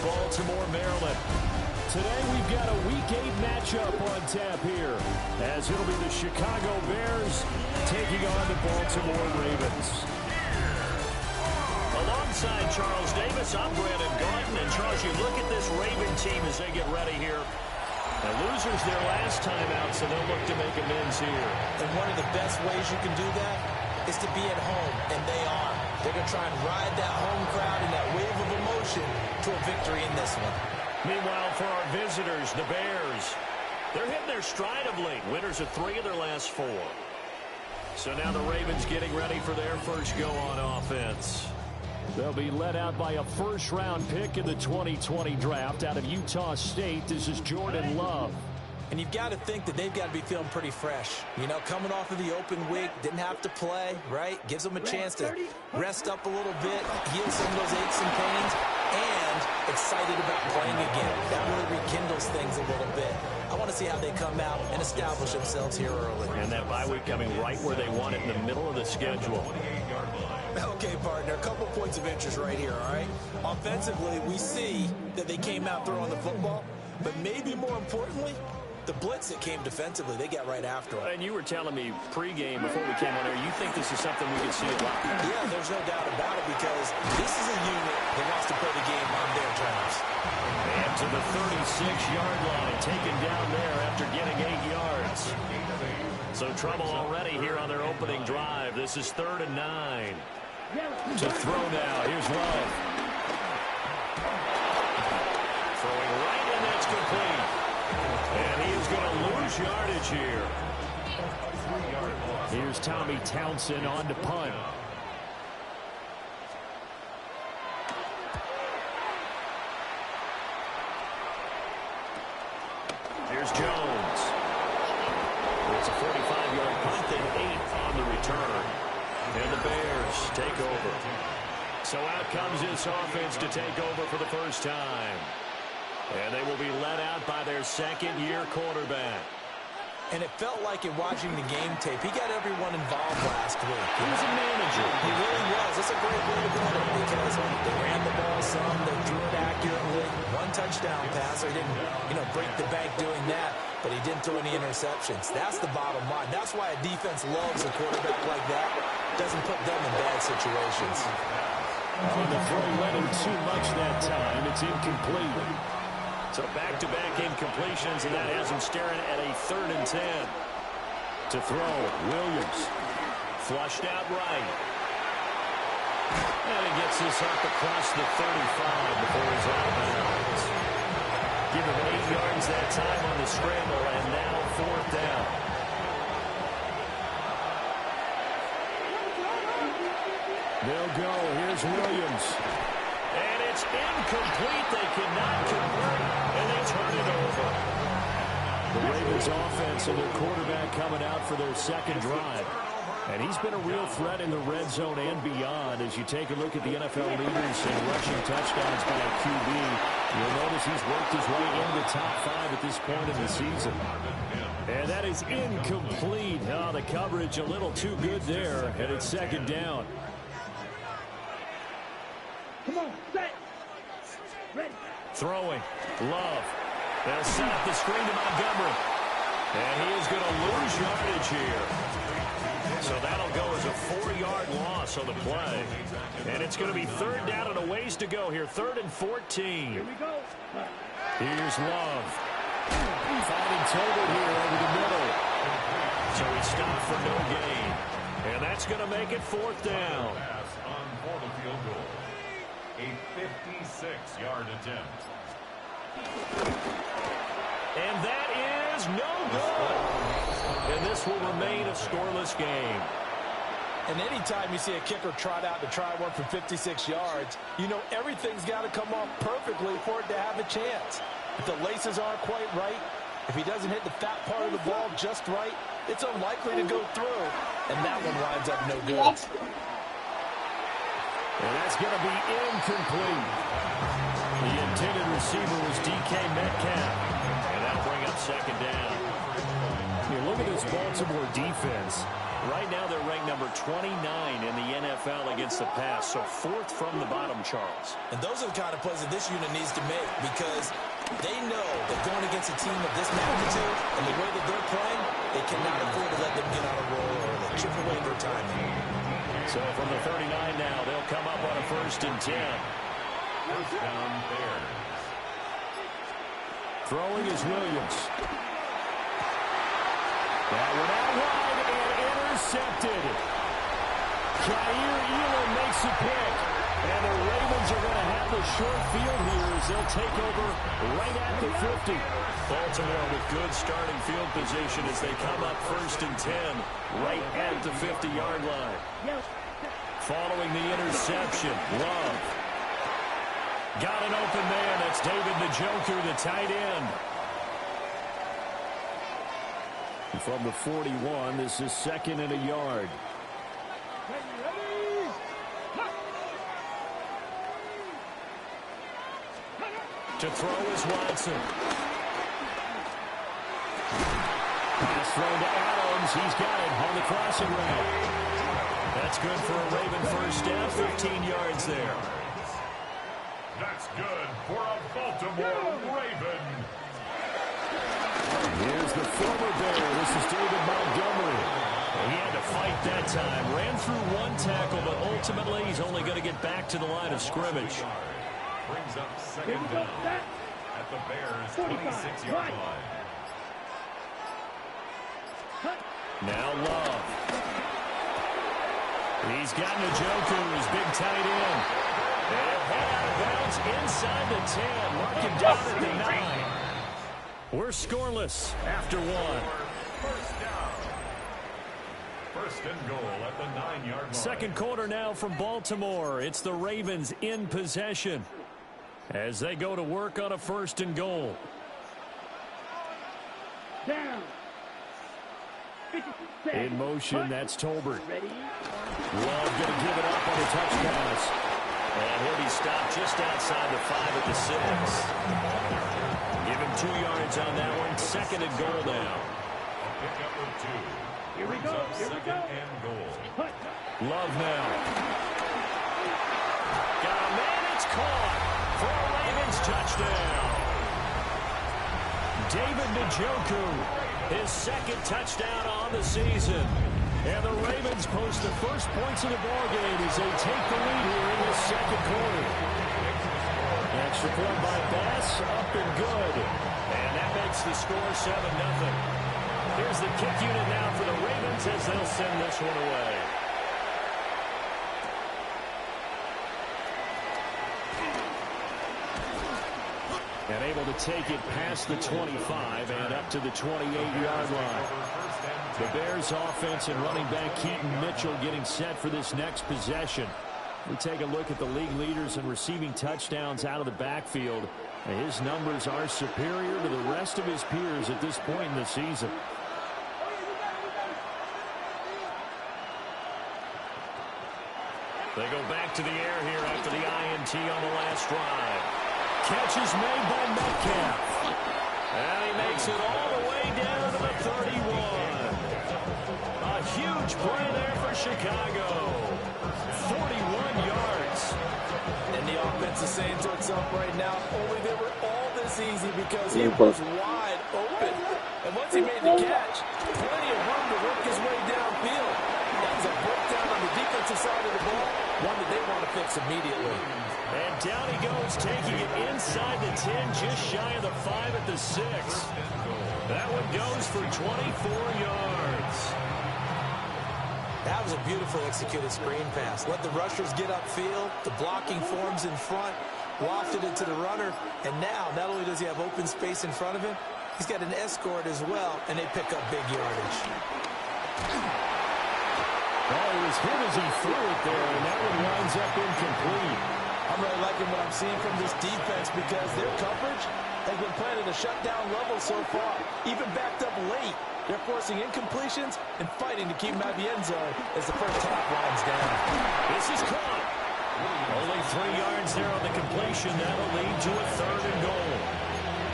Baltimore, Maryland. Today we've got a Week 8 matchup on tap here, as it'll be the Chicago Bears taking on the Baltimore Ravens. Alongside Charles Davis, I'm Brandon Gaudin. And Charles, you look at this Raven team as they get ready here. The losers their last time out, so they'll look to make amends here. And one of the best ways you can do that is to be at home, and they are. They're going to try and ride that home crowd and that wave of emotion to a victory in this one. Meanwhile, for our visitors, the Bears, they're hitting their stride of late. Winners of 3 of their last 4. So now the Ravens getting ready for their first go on offense. They'll be led out by a first-round pick in the 2020 draft out of Utah State. This is Jordan Love. And you've got to think that they've got to be feeling pretty fresh. You know, coming off of the open week, didn't have to play, right? Gives them a chance to rest up a little bit, heal some of those aches and pains, and excited about playing again. That really rekindles things a little bit. I want to see how they come out and establish themselves here early. And that bye week coming right where they want it, in the middle of the schedule. Okay, partner, a couple points of interest right here, all right? Offensively, we see that they came out throwing the football, but maybe more importantly, the blitz that came defensively, they got right after them. And you were telling me pregame before we came on air, you think this is something we can see a lot? Yeah, there's no doubt about it, because this is a unit that wants to play the game on their terms. And to the 36-yard line, taken down there after getting 8 yards. So trouble already here on their opening drive. This is 3rd and 9. To throw now, here's Love. Throwing right, and that's complete. And he is going to lose yardage here. Here's Tommy Townsend on to punt. Here's Jones. It's a 45-yard punt, then 8 on the return. And the Bears take over. So out comes this offense to take over for the first time. And they will be led out by their second-year quarterback. And it felt like in watching the game tape, he got everyone involved last week. He was a manager. He really was. That's a great way to put it, because they ran the ball some, they threw it accurately. 1 touchdown pass. He didn't, break the bank doing that, but he didn't throw any interceptions. That's the bottom line. That's why a defense loves a quarterback like that. Doesn't put them in bad situations. The throw led him too much that time. It's incomplete. So back-to-back incompletions, and that has him staring at a 3rd and 10. To throw, Williams. Flushed out right. And he gets this up across the 35 before he's out of bounds. Give him 8 yards that time on the scramble, and now 4th down. They'll go. Here's Williams. And it's incomplete. They cannot convert, and they turn it over. The Ravens offense and their quarterback coming out for their second drive. And he's been a real threat in the red zone and beyond. As you take a look at the NFL leaders in rushing touchdowns by a QB, you'll notice he's worked his way into the top 5 at this point in the season. And that is incomplete. Oh, the coverage a little too good there, and it's 2nd down. Come on, set. Ready. Throwing. Love. They'll set up the screen to Montgomery. And he is going to lose yardage here. So that'll go as a 4-yard loss on the play. And it's going to be 3rd down and a ways to go here. 3rd and 14. Here we go. Here's Love. Fighting total here over the middle. So he stopped for no gain. And that's going to make it 4th down. On the field goal. A 56-yard attempt. And that is no good. And this will remain a scoreless game. And anytime you see a kicker trot out to try one for 56 yards, you know everything's got to come off perfectly for it to have a chance. If the laces aren't quite right, if he doesn't hit the fat part of the ball just right, it's unlikely to go through. And that one winds up no good. And that's going to be incomplete. The intended receiver was DK Metcalf. And that'll bring up 2nd down. You look at this Baltimore defense. Right now they're ranked number 29 in the NFL against the pass, so 4th from the bottom, Charles. And those are the kind of plays that this unit needs to make because they know that going against a team of this magnitude and the way that they're playing, they cannot afford to let them get on a roll or chip away their timing. So from the 39 now, they'll come up on a 1st and 10. First down, Bears. Throwing is Williams. That one out wide and intercepted. Jair Elam makes a pick. And the Ravens are going to have the short field here as they'll take over right at the 50. Baltimore with good starting field position as they come up 1st and 10 right at the 50-yard line. Following the interception, Love. Got an open man. That's David Njoku, the tight end. From the 41, this is 2nd and a yard. To throw is Watson. Pass thrown to Adams. He's got it on the crossing route. That's good for a Raven first down. 15 yards there. That's good for a Baltimore Raven. Here's the former Bear. This is David Montgomery. He had to fight that time. Ran through one tackle, but ultimately he's only going to get back to the line of scrimmage. Brings up 2nd down at the Bears' 26-yard line. Now Love. He's got Njoku, his big tight end. And head out of bounds inside the 10. Mark him down at the 9. We're scoreless after 1. First down. 1st and goal at the 9-yard line. Second quarter now from Baltimore. It's the Ravens in possession as they go to work on a 1st and goal. Down. In motion, that's Tolbert. Love going to give it up on a touch pass. And he'll be stopped just outside the 5 at the 6. Give him 2 yards on that one. 2nd and goal now. A pickup of 2. Here we Brings go. up Here we 2nd go. and goal. Love now. Got a man, it's caught for a Ravens touchdown. David Njoku, his 2nd touchdown on the season. And the Ravens post the first points of the ballgame as they take the lead here in the 2nd quarter. Extra point by Bass, up and good. And that makes the score 7-0. Here's the kick unit now for the Ravens as they'll send this one away. And able to take it past the 25 and up to the 28-yard line. The Bears offense and running back Keaton Mitchell getting set for this next possession. We take a look at the league leaders in receiving touchdowns out of the backfield. His numbers are superior to the rest of his peers at this point in the season. They go back to the air here after the INT on the last drive. Catch is made by Metcalf. And he makes it all the way down to the 31. A huge play there for Chicago. 41 yards. And the offense is saying to itself right now, only they were all this easy because he was wide open. And once he made the catch, plenty of room to work his way downfield. That was a breakdown on the defensive side of the ball, one that they want to fix immediately. And down he goes, taking it inside the 10, just shy of the 5 at the 6. That one goes for 24 yards. That was a beautifully executed screen pass. Let the rushers get upfield. The blocking forms in front. Lofted it to the runner. And now, not only does he have open space in front of him, he's got an escort as well, and they pick up big yardage. Well, he was hit as he threw it there, and that one winds up incomplete. I'm really liking what I'm seeing from this defense because their coverage has been playing at a shutdown level so far. Even backed up late, they're forcing incompletions and fighting to keep them out of the end zone as the first half winds down. This is caught. Only 3 yards there on the completion. That'll lead to a 3rd and goal.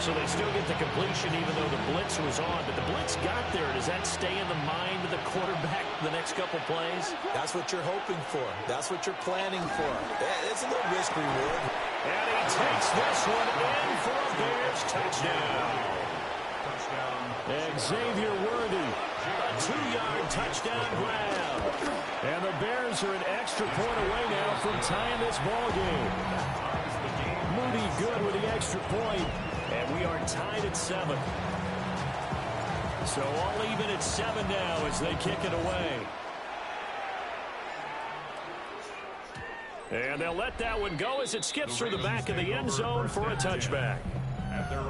So they still get the completion even though the blitz was on. But the blitz got there. Does that stay in the mind of the quarterback the next couple plays? That's what you're hoping for. That's what you're planning for. It's a little risk reward. And he takes this one in for a Bears touchdown. Xavier Worthy, a 2-yard touchdown grab. And the Bears are an extra point away now from tying this ball game. Moody good with the extra point. And we are tied at 7. So all even at 7 now as they kick it away. And they'll let that one go as it skips through the back of the end zone for a touchback.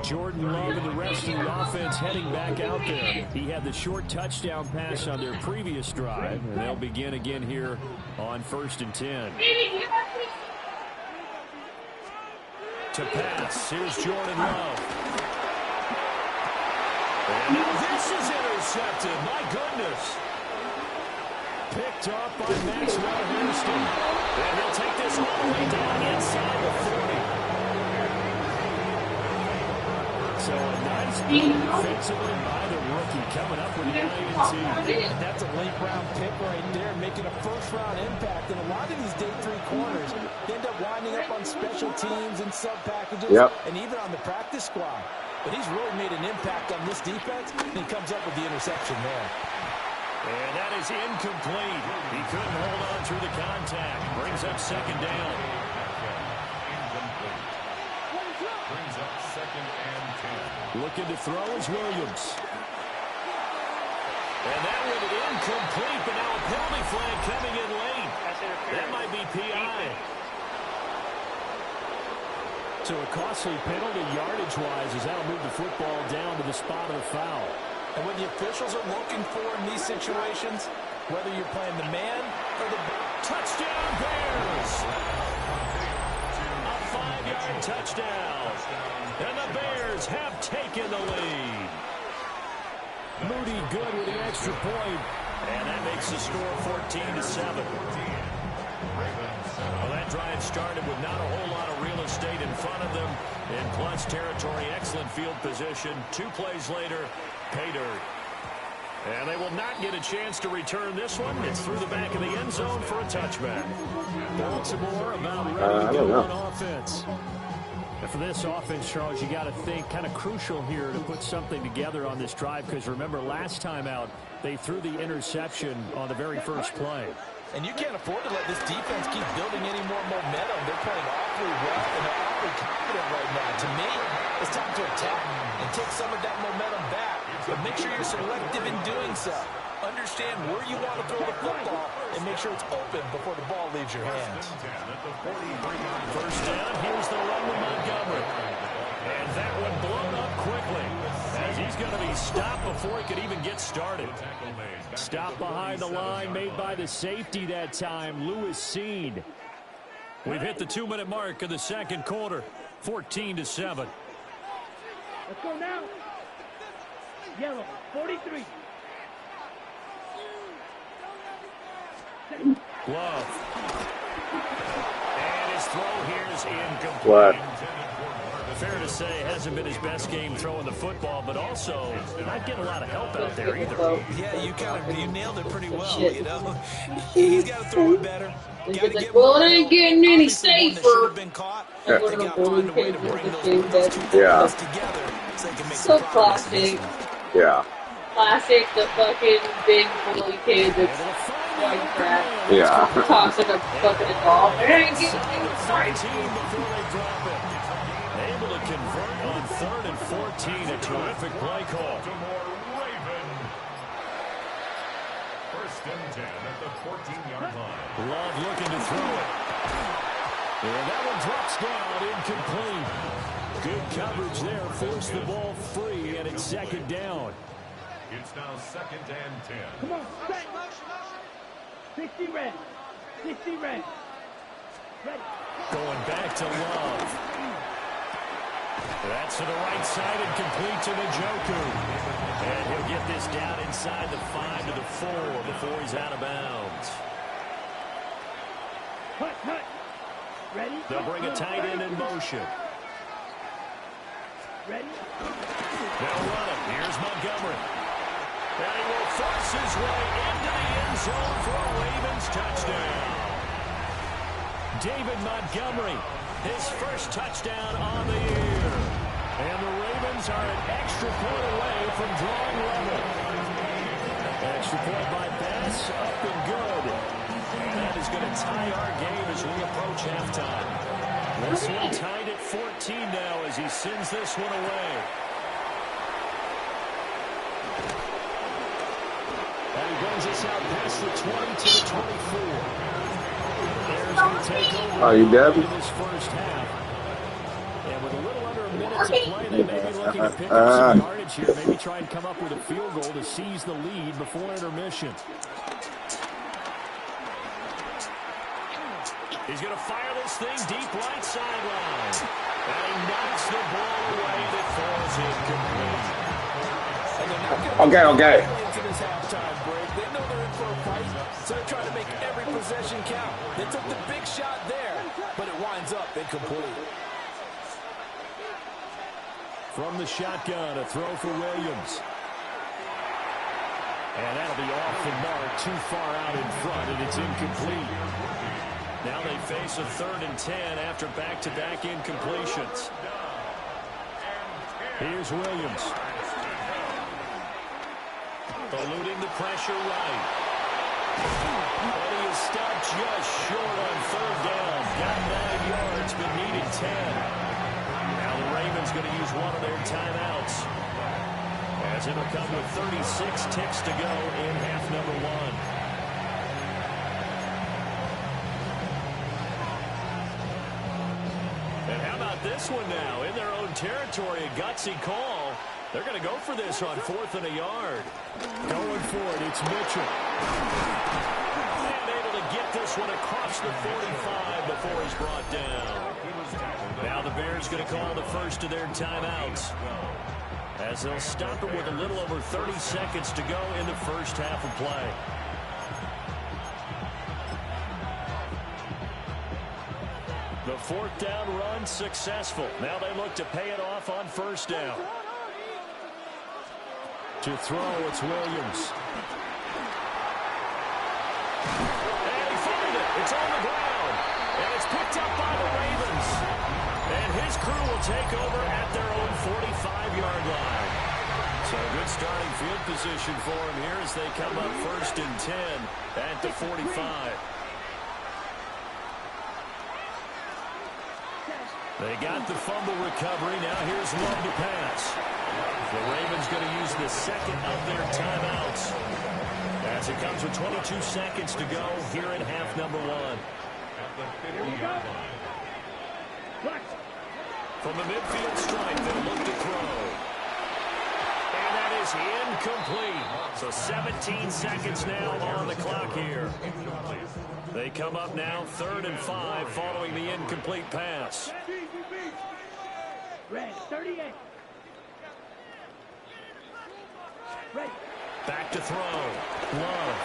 Jordan Love and the rest of the offense heading back out there. He had the short touchdown pass on their previous drive. And they'll begin again here on 1st and 10. To pass, here's Jordan Love. And now this is intercepted. My goodness. Picked up by Maxwell Hairston. And they'll take this all the way down inside the 40. So a nice play defensively by the rookie coming up with the INT. That's a late-round pick right there, making a first-round impact. And a lot of these day 3 corners end up winding up on special teams and sub-packages and even on the practice squad. But he's really made an impact on this defense, and he comes up with the interception there. And that is incomplete. He couldn't hold on through the contact. Brings up 2nd down. Brings up 2nd and 10. Looking to throw is Williams. And that one incomplete, but now a penalty flag coming in late. That might be PI. So a costly penalty yardage-wise as that'll move the football down to the spot of the foul. And what the officials are looking for in these situations, whether you're playing the man or the touchdown Bears. A 5-yard touchdown. And the Bears have taken the lead. Moody good with the extra point. And that makes the score 14-7. Well, that drive started with not a whole lot of real estate in front of them. In plus territory, excellent field position. 2 plays later, pay dirt. And they will not get a chance to return this one. It's through the back of the end zone for a touchback. Baltimore about ready to go on offense. And for this offense, Charles, you got to think kind of crucial here to put something together on this drive because remember last time out they threw the interception on the very first play. And you can't afford to let this defense keep building any more momentum. They're playing awfully well, and they're awfully confident right now. To me, it's time to attack and take some of that momentum back. But make sure you're selective in doing so. Understand where you want to throw the football and make sure it's open before the ball leaves your hands. First down, here's the run with Montgomery. And that one blown up quickly as he's going to be stopped before he could even get started. Stop behind the line made by the safety that time, Lewis Seed. We've hit the 2-minute mark of the second quarter, 14-7. Let's go now. Yellow, 43. Love. And his throw here is incomplete. Fair to say, hasn't been his best game throwing the football, but also not getting a lot of help out there either. Yeah, you nailed it pretty well, you know. He's got to throw it better. Well, it ain't getting any safer. Yeah. So classic. Yeah. Classic, the fucking big bully kid that's white crap. Yeah. Tossing a fucking ball. It ain't getting any safer. Able to convert on 3rd and 14. A terrific play call. First and 10 at the 14-yard line. Love looking to throw it. And that one drops down, incomplete. Good coverage there, forced the ball free, and it's 2nd down. It's now 2nd and 10. Come on, set. 60 red. 60 red. Ready. Going back to Love. That's to the right side and complete to Njoku. And he'll get this down inside the 5 to the 4 before he's out of bounds. Hut. Ready. They'll bring a tight end in motion. Ready? They'll run it. Here's Montgomery. And he will force his way into the end zone for a Ravens touchdown. David Montgomery, his first touchdown on the year. And the Ravens are an extra point away from drawing level. Extra point by Bass, up and good. And that is going to tie our game as we approach halftime. This one tied at 14 now as he sends this one away. And he brings us out past the 20 to the 24. Bears going to take over. Are you dead? In this first half. And with a little under a minute to play, they may be looking to pick up some yardage here. Maybe try and come up with a field goal to seize the lead before intermission. He's going to fire this thing deep right sideline. And he knocks the ball away that falls incomplete. Okay. Into this halftime break. They know they're in for a fight, so they're trying to make every possession count. They took the big shot there, but it winds up incomplete. From the shotgun, a throw for Williams. And that'll be off the mark, too far out in front, and it's incomplete. Now they face a 3rd and 10 after back-to-back incompletions. Here's Williams. Eluding the pressure right. And he is stopped just short on 3rd down. Got 9 yards, but needed 10. Now the Ravens going to use one of their timeouts, as it'll come with 36 ticks to go in half number 1. And how about this one now? In their own territory, a gutsy call. They're going to go for this on 4th and a yard. Going for it, it's Mitchell. And able to get this one across the 45 before he's brought down. Now the Bears going to call the first of their timeouts, as they'll stop it with a little over 30 seconds to go in the first half of play. The 4th down run successful. Now they look to pay it off on 1st down. To throw, it's Williams. And he fired it. It's on the ground. And it's picked up by the Ravens. And his crew will take over at their own 45-yard line. So good starting field position for him here as they come up 1st and 10 at the 45. They got the fumble recovery. Now here's Love to pass. The Ravens going to use the 2nd of their timeouts, as it comes with 22 seconds to go here in half number 1. Here we go. From the midfield stripe, they look to throw. And that is incomplete. So 17 seconds now on the clock here. They come up now 3rd and 5 following the incomplete pass. Red, 38. Ready. Back to throw. Love.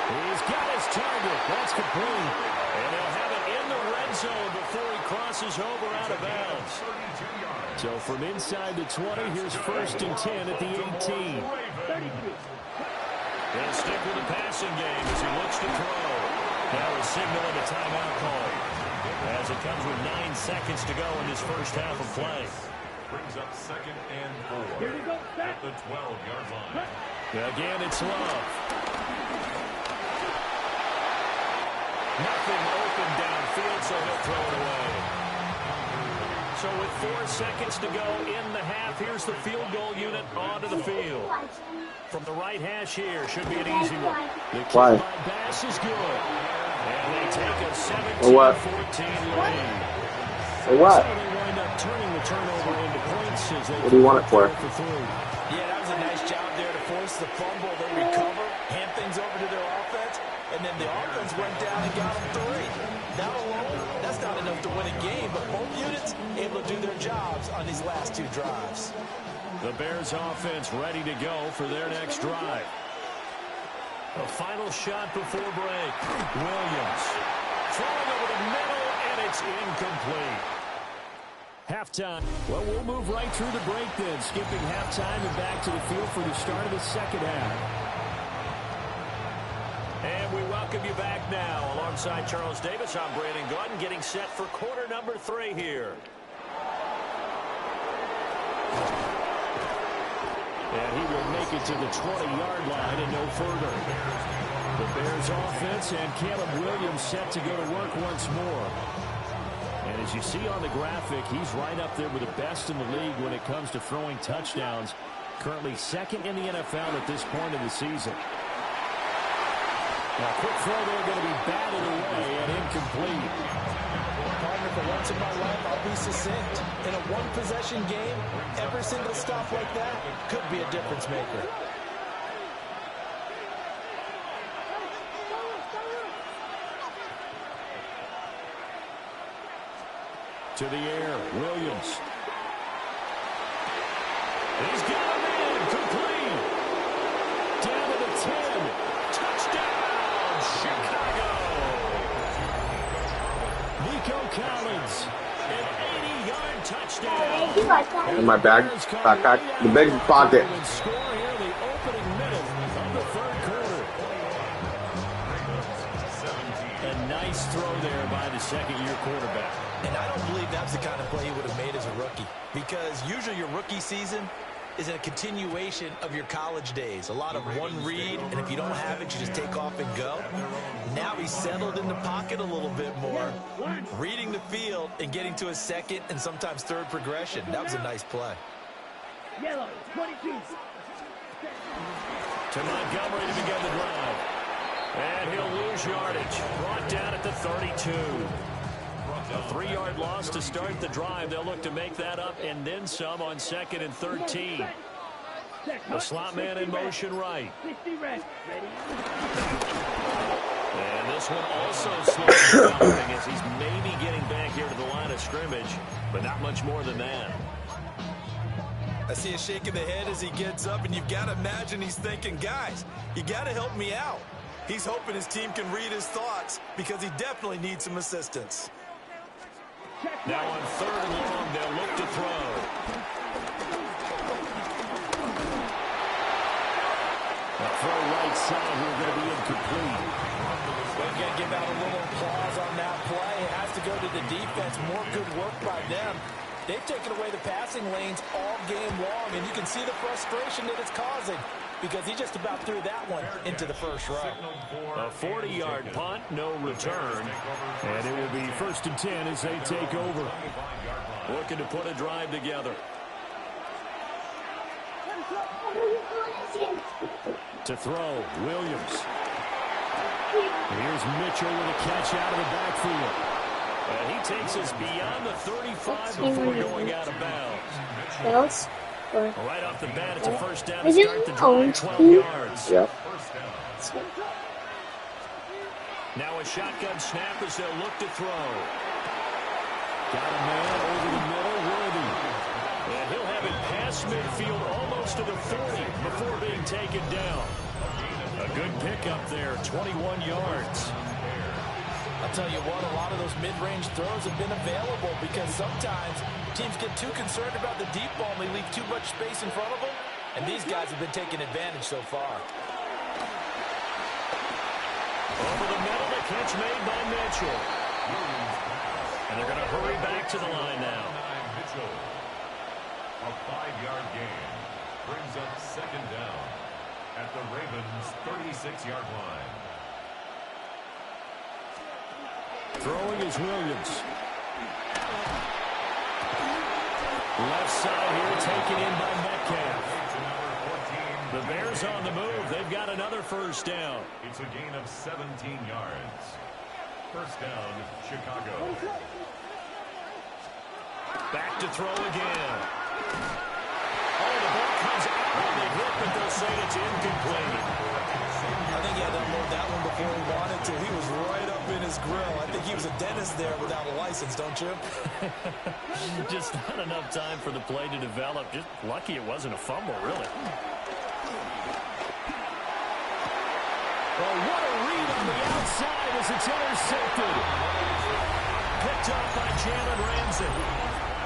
He's got his target. That's complete. And they'll have it in the red zone before he crosses over out of bounds. So from inside the 20, here's 1st and 10 at the 18. 33. They'll stick with the passing game as he looks to throw. Now a signal and a timeout call, as it comes with 9 seconds to go in this first half of play. Brings up 2nd and 4 Here we go. at the 12-yard line. Again, it's Love. Nothing open downfield, so he'll throw it away. So with 4 seconds to go in the half, here's the field goal unit onto the field. From the right hash here, should be an easy one. The kick by Bass is good. And they take a 17-14 lead. For what? So they wind up turning the turnover into points as they What do you want it for? Yeah, that was a nice job there to force the fumble. They recover, hand things over to their offense, and then the offense went down and got them 3. That alone, that's not enough to win a game, but both units able to do their jobs on these last 2 drives. The Bears offense ready to go for their next drive. A final shot before break. Williams throwing over the middle, and it's incomplete. halftime. Well, we'll move right through the break then, skipping halftime and back to the field for the start of the second half. And we welcome you back now. Alongside Charles Davis, I'm Brandon Gaudin, getting set for quarter number 3 here. And he will make it to the 20-yard line and no further. The Bears offense and Caleb Williams set to go to work once more. And as you see on the graphic, he's right up there with the best in the league when it comes to throwing touchdowns. Currently second in the NFL at this point of the season. Now, quick throw there, going to be batted away and incomplete. Partner, for once in my life, I'll be succinct. In a one-possession game, every single stop like that could be a difference maker. To the air, Williams. He's got him in, complete. Down to the 10. Touchdown, Chicago. Nico Collins, an 80-yard touchdown. In my bag, backpack, the big pocket. Score here, the opening minute of the third quarter. A nice throw there by the second-year quarterback. And I don't believe that's the kind of play he would have made as a rookie, because usually your rookie season is a continuation of your college days. A lot of one read, and if you don't have it, you just take off and go. Now he's settled in the pocket a little bit more, reading the field and getting to a second and sometimes third progression. That was a nice play. Yellow, 22. To Montgomery to begin the drive. And he'll lose yardage. Brought down at the 32. A 3-yard loss to start the drive. They'll look to make that up and then some on 2nd and 13. The slot man in motion right. And this one also slows down as he's maybe getting back here to the line of scrimmage, but not much more than that. I see a shake of the head as he gets up, and you've got to imagine he's thinking, guys, you got to help me out. He's hoping his team can read his thoughts because he definitely needs some assistance. Now on 3rd and long, they'll look to throw. A throw right side here going to be incomplete. We're going to give out a little applause on that play. It has to go to the defense. More good work by them. They've taken away the passing lanes all game long, and you can see the frustration that it's causing because he just about threw that one into the first row. A 40-yard punt, no return. And it will be 1st and 10 as they take over. Looking to put a drive together. To throw, Williams. Here's Mitchell with a catch out of the backfield. And he takes us beyond the 35 before going out of bounds. Else? Right off the bat, it's a first down to start the drive, 12 yards. Yep. Now a shotgun snap as they'll look to throw. Got a man over the middle, Worthy. And he'll have it past midfield almost to the 40 before being taken down. A good pickup there, 21 yards. I'll tell you what, a lot of those mid-range throws have been available because sometimes teams get too concerned about the deep ball and they leave too much space in front of them, and these guys have been taking advantage so far. Over the middle, the catch made by Mitchell. And they're going to hurry back to the line now. Mitchell. A 5-yard gain brings up 2nd down at the Ravens' 36-yard line. Throwing is Williams. Left side here taken in by Metcalf. The Bears on the move. They've got another first down. It's a gain of 17 yards. First down, Chicago. Back to throw again. Oh, the ball comes out on the hit, but they'll say it's incomplete. I think he had to unload that one before he wanted to. He was right up in his grill. I think he was a dentist there without a license, don't you? Just not enough time for the play to develop. Just lucky it wasn't a fumble, really. Oh, what a read on the outside as it's intercepted. Picked up by Jalen Ramsey.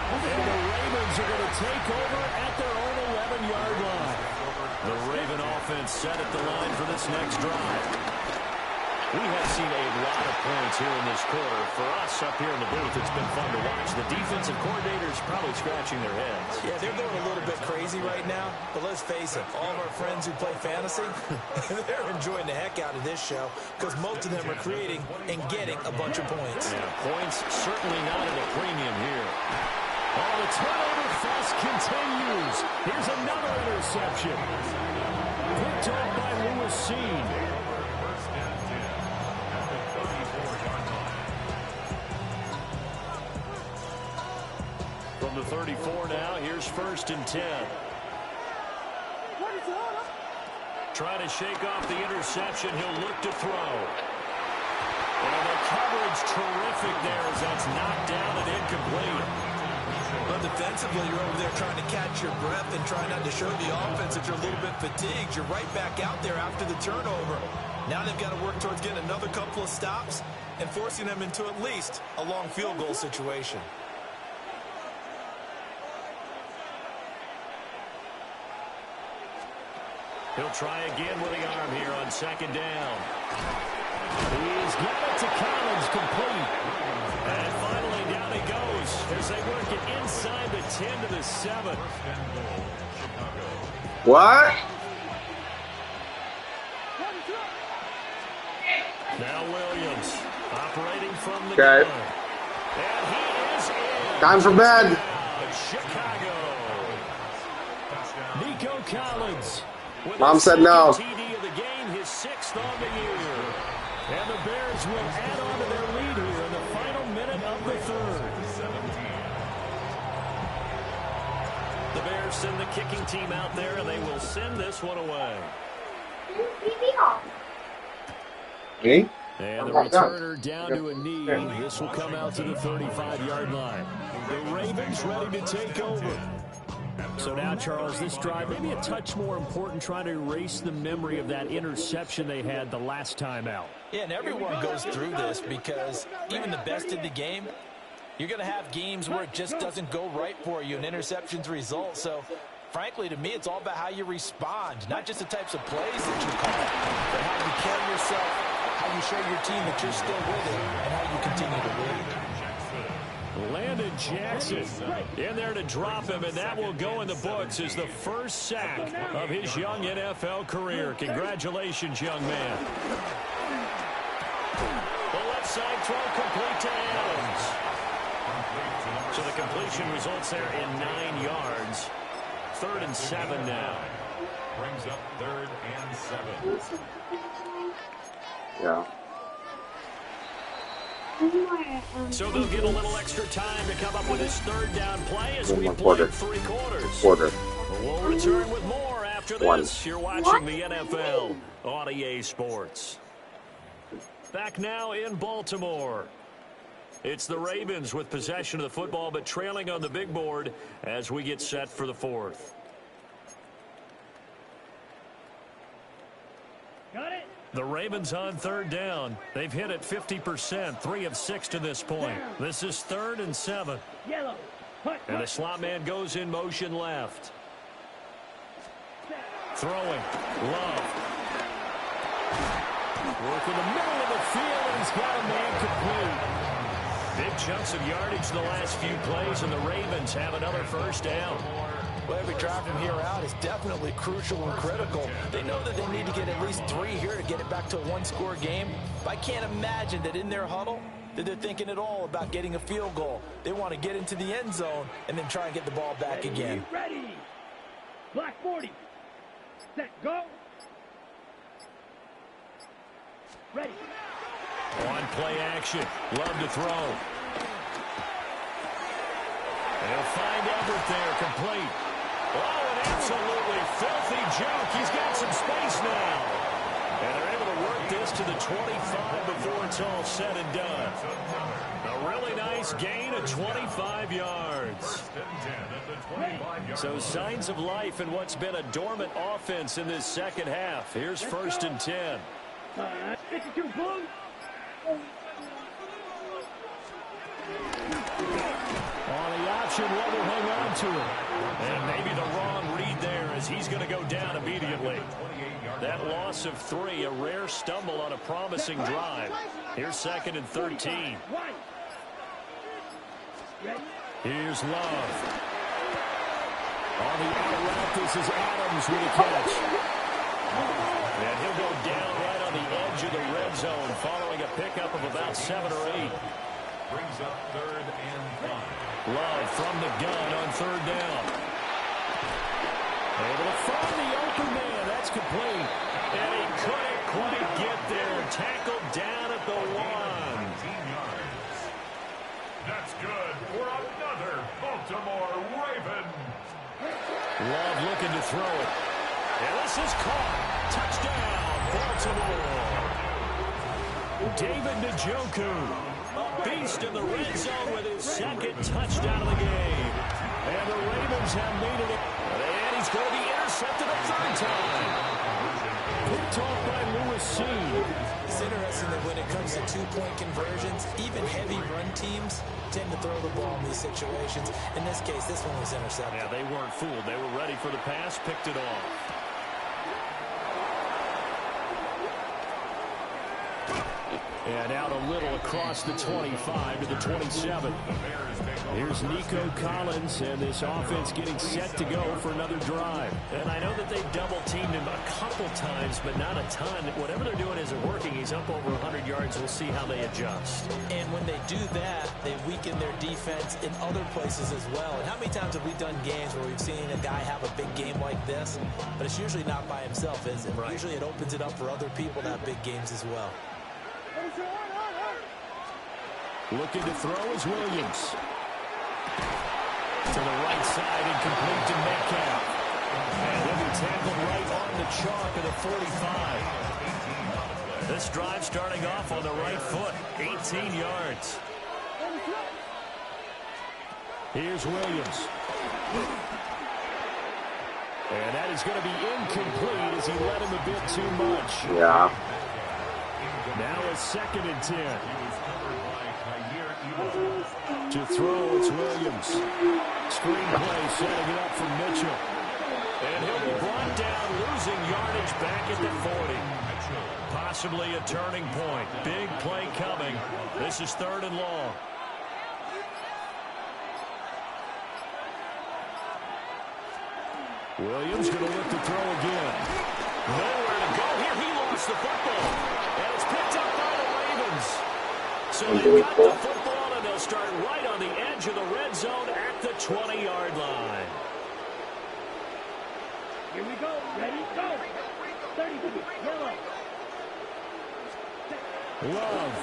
And the Bears are going to take over at their own 11-yard line. The Raven offense set at the line for this next drive. We have seen a lot of points here in this quarter. For us up here in the booth, it's been fun to watch. The defensive coordinators probably scratching their heads. Yeah, they're going a little bit crazy right now. But let's face it, all of our friends who play fantasy, they're enjoying the heck out of this show because most of them are creating and getting a bunch of points. Yeah, points certainly not at a premium here. Oh, the turnover fuss continues. Here's another interception. Picked off by Lewis Cine. From the 34 now, here's 1st and 10. Trying to shake off the interception. He'll look to throw. And the coverage terrific there as that's knocked down and incomplete. But defensively, you're over there trying to catch your breath and trying not to show the offense that you're a little bit fatigued. You're right back out there after the turnover. Now they've got to work towards getting another couple of stops and forcing them into at least a long field goal situation. He'll try again with the arm here on 2nd down. He's got it to Collins, complete. And finally down he goes as they work it inside the 10 to the 7. What? Now Williams operating from the Okay. gun. And he is in. Time for bed. Chicago. Nico Collins. Mom said no. TD of the game, his 6th on the year. And the Bears will add on to their lead here in the final minute of the 3rd. The Bears send the kicking team out there, and they will send this one away. Me? And the returner down to a knee. This will come out to the 35-yard line. The Ravens ready to take over. So now, Charles, this drive maybe a touch more important, trying to erase the memory of that interception they had the last time out. Yeah, and everyone goes through this because even the best in the game, you're going to have games where it just doesn't go right for you, and interceptions result. So, frankly, to me, it's all about how you respond, not just the types of plays that you call, but how you carry yourself, how you show your team that you're still with it, and how you continue to win. Landon Jackson in there to drop him, and that will go in the books as the first sack of his young NFL career. Congratulations, young man. The left side throw complete to Adams. So the completion results there in 9 yards. 3rd and 7 now. Brings up 3rd and 7. Yeah. So they'll get a little extra time to come up with his 3rd down play as we play 3 quarters. Quarter. We'll return with more after this. You're watching the NFL on EA Sports. Back now in Baltimore. It's the Ravens with possession of the football, but trailing on the big board as we get set for the 4th. Got it. The Ravens on 3rd down. They've hit it 50%, 3 of 6 to this point. This is 3rd and 7. Yellow. Punt. And the slot man goes in motion left. Throwing. Love. Work in the middle of the field, and he's got a man complete. Big chunks of yardage the last few plays, and the Ravens have another 1st down. Well, every drive from here out is definitely crucial and critical. They know that they need to get at least 3 here to get it back to a 1-score game. But I can't imagine that in their huddle that they're thinking at all about getting a field goal. They want to get into the end zone and then try and get the ball back again. Ready. Black 40. Set. Go. Ready. On play action. Love to throw. They'll find Everett there, complete. Oh, an absolutely filthy joke. He's got some space now. And they're able to work this to the 25 before it's all said and done. A really nice gain of 25 yards. So signs of life in what's been a dormant offense in this 2nd half. Here's 1st and 10. 52 Bulls. On the option, what will hang on to it? And maybe the wrong read there as he's going to go down immediately. That loss of 3, a rare stumble on a promising drive. Here's 2nd and 13. Here's Love. On the out route, this is Adams with a catch. And he'll go down right on the edge of the red zone following a pickup of about 7 or 8. Brings up 3rd and 5. Love from the gun on 3rd down. Able to find the open man. That's complete. And he couldn't quite get there. Tackled down at the 1. 19 yards. That's good for another Baltimore Raven. Love looking to throw it. And this is caught. Touchdown, Baltimore. David Njoku. Beast in the red zone with his 2nd touchdown of the game. And the Ravens have made it. And he's going to be intercepted a 3rd time. Picked off by Lewis Cine. It's interesting that when it comes to two-point conversions, even heavy run teams tend to throw the ball in these situations. In this case, this one was intercepted. Yeah, they weren't fooled. They were ready for the pass, picked it off. And out a little across the 25 to the 27. Here's Nico Collins, and this offense getting set to go for another drive. And I know that they've double-teamed him a couple times, but not a ton. Whatever they're doing isn't working. He's up over 100 yards. We'll see how they adjust. And when they do that, they weaken their defense in other places as well. And how many times have we done games where we've seen a guy have a big game like this? But it's usually not by himself, is it? Right. Usually it opens it up for other people to have big games as well. Looking to throw is Williams. To the right side and complete to Metcalf. And he'll be tackled right on the chalk of the 45. This drive starting off on the right foot. 18 yards. Here's Williams. And that is going to be incomplete as he led him a bit too much. Yeah. Now a 2nd and 10. To throw, it's Williams. Screenplay setting it up for Mitchell. And he'll be brought down, losing yardage back at the 40. Possibly a turning point. Big play coming. This is 3rd and long. Williams going to look to throw again. Nowhere to go here. He lost the football. And it's picked up by the Ravens. So they've got the football, and they'll start right on the edge of the red zone at the 20-yard line. Here we go. Ready? Go. 32. Yellow. Love.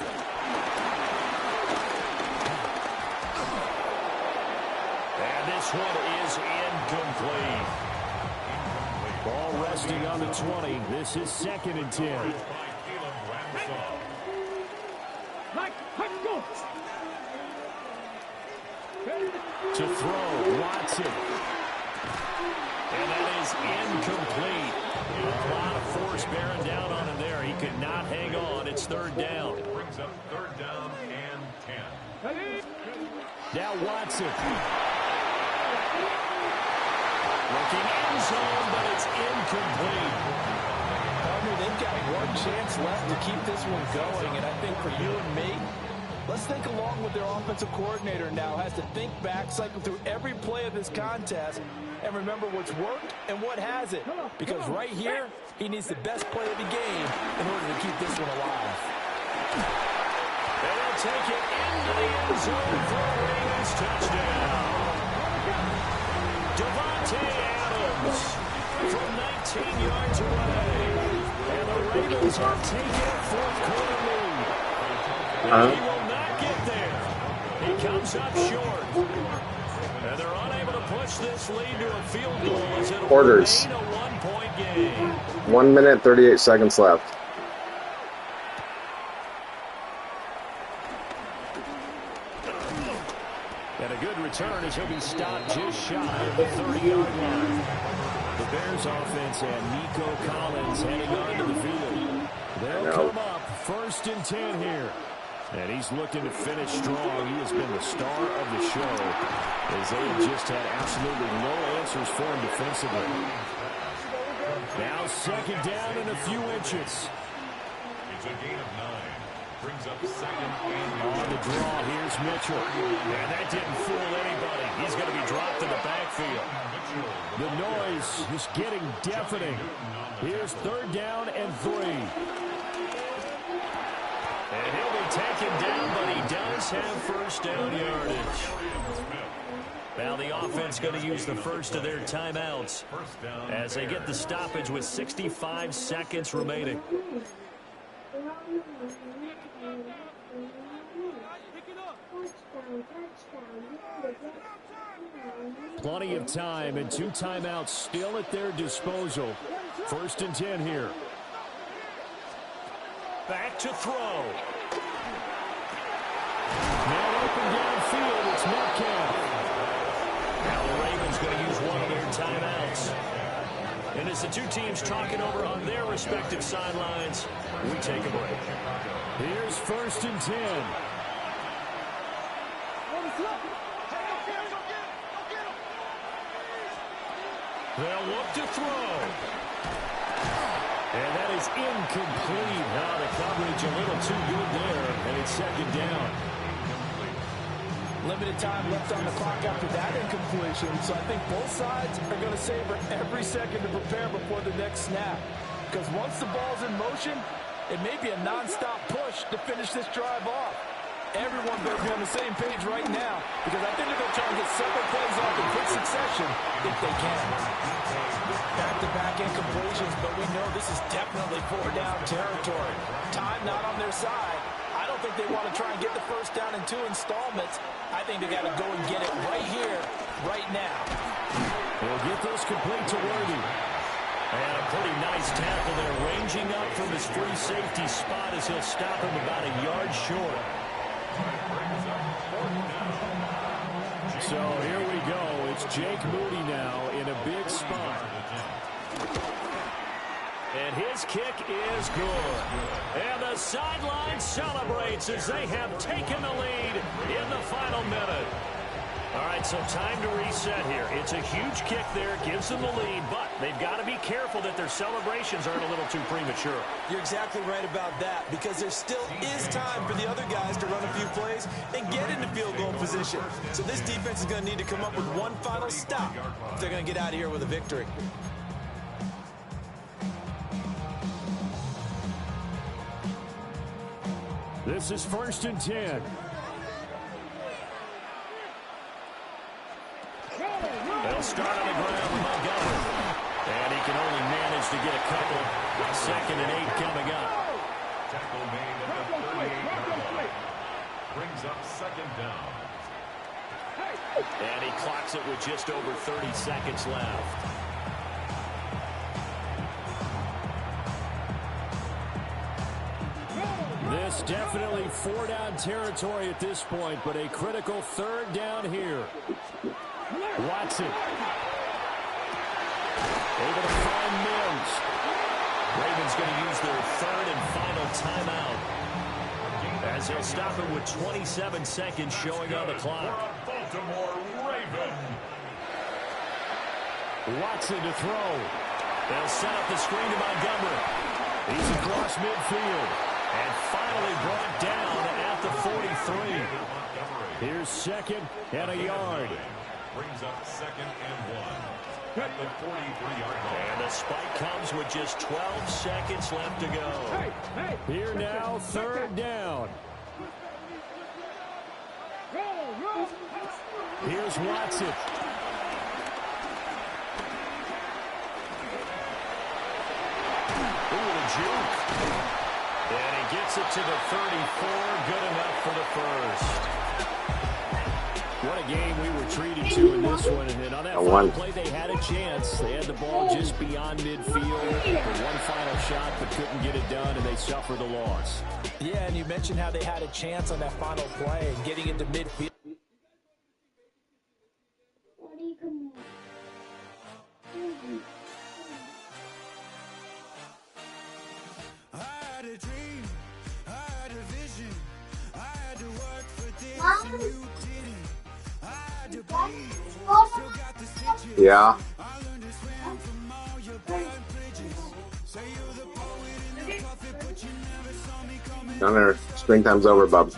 And this one is incomplete. Ball resting on the 20. This is 2nd and 10. Go. To throw, Watson. And that is incomplete. A lot of force bearing down on him there. He could not hang on. It's 3rd down. It brings up 3rd down and 10. Now Watson. Looking end zone, but it's incomplete. They've got one chance left to keep this one going, and I think for you and me, let's think along with their offensive coordinator now. Has to think back, cycle through every play of this contest, and remember what's worked and what hasn't. Because right here, he needs the best play of the game in order to keep this one alive. And they'll take it into the end zone for a Ravens touchdown. Davante Adams from 19 yards away. And the Ravens have taken a 4th quarter lead. He will not get there. He comes up short. And they're unable to push this lead to a field goal as it'll Quarters. remain a 1-point game. 1 minute, 38 seconds left. And a good return as he'll be stopped just shy of the 30-yard line. The Bears offense and Nico Collins heading onto the field. They'll come up 1st and 10 here. And he's looking to finish strong. He has been the star of the show as they have just had absolutely no answers for him defensively. Now second down and a few inches. It's a gain of 9. Brings up second and on the draw. Here's Mitchell. And that didn't fool anybody. He's going to be dropped in the backfield. The noise is getting deafening. Here's third down and 3. And he'll be taken down, but he does have first down yardage. Now the offense going to use the first of their timeouts as they get the stoppage with 65 seconds remaining. Plenty of time and 2 timeouts still at their disposal. First and 10 here. Back to throw. Now open downfield, it's Metcalf. Now the Ravens going to use one of their timeouts. And as the two teams talking over on their respective sidelines, we take a break. Here's first and 10. They'll look to throw. And that is incomplete. Now the coverage a little too good there, and it's second down. Limited time left on the clock after that incompletion, so I think both sides are going to savor every second to prepare before the next snap. Because once the ball's in motion, it may be a non-stop push to finish this drive off. Everyone better be on the same page right now, because I think they're going to try and get several plays off in quick succession if they can. Back-to-back incompletions, but we know this is definitely 4-down territory. Time not on their side. I don't think they want to try and get the first down in 2 installments. I think they got to go and get it right here, right now. They'll get this complete to Worthy. And a pretty nice tackle there, ranging up from his free safety spot as he'll stop him about a yard short. So here we go. It's Jake Moody now in a big spot. And his kick is good. And the sideline celebrates as they have taken the lead in the final minute. All right, so time to reset here. It's a huge kick there, gives them the lead, but they've got to be careful that their celebrations aren't a little too premature. You're exactly right about that, because there still is time for the other guys to run a few plays and get into field goal position. So this defense is going to need to come up with one final stop if they're going to get out of here with a victory. This is first and 10. They'll start on the ground with Montgomery. And he can only manage to get a couple. Second and 8 coming up. Tackle made at the 38-yard line. Brings up second down. And he clocks it with just over 30 seconds left. This definitely 4-down territory at this point, but a critical third down here. Watson. Able to find Mims. Ravens going to use their third and final timeout as they'll stop it with 27 seconds showing on the clock. Baltimore Raven. Watson to throw. They'll set up the screen to Montgomery. He's across midfield. And finally brought down at the 43. Here's second and a yard. Brings up second and 1 at the 43-yard line. And the spike comes with just 12 seconds left to go. Here now, third down. Here's Watson. Ooh, the juke. And he gets it to the 34. Good enough for the first. What a game we were treated to in this one. And on that final play, they had a chance. They had the ball just beyond midfield for one final shot, but couldn't get it done, and they suffered a loss. Yeah, and you mentioned how they had a chance on that final play and getting into midfield. I had a dream, I had a vision, I Yeah. Down there. Springtime's over, bub.